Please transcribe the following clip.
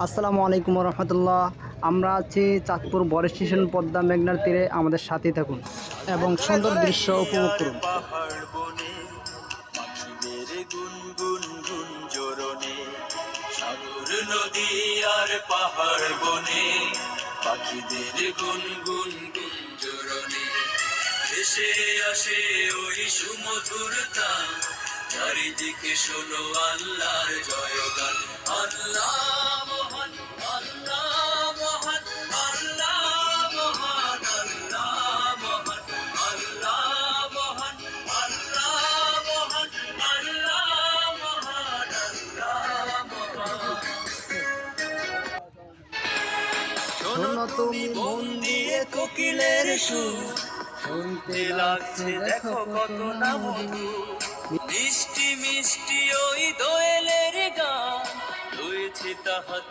আসসালামু আলাইকুম রহমতুল্লাহ। আমরা আছি চাঁদপুর বড় স্টেশন, পদ্মা মেঘনার তীরে। আমাদের সাথেই থাকুন এবং সুন্দর দৃশ্য উপভোগ করুন। পাহাড় বনে পাখিদের গুনগুন গুঞ্জরণে, সাগর নদী আর পাহাড় বনে পাখিদের গুনগুন গুঞ্জরণে, ভেসে আসে ওই সুমধুর তান, চারিদিকে শোনো আল্লাহর জয়গান। আল্লাহ মহান, আল্লাহ মহান, আল্লাহ মহান, আল্লাহ মহান, আল্লাহ মহান, আল্লাহ মহান, আল্লাহ মহান, আল্লাহ মহান। শোনো তুমি মন দিয়ে কোকিলের সুর, শুনতে লাগছে দেখো কত না মধু, মিষ্টি মিষ্টি ওই দোয়েলের গান রয়েছে তাহাতে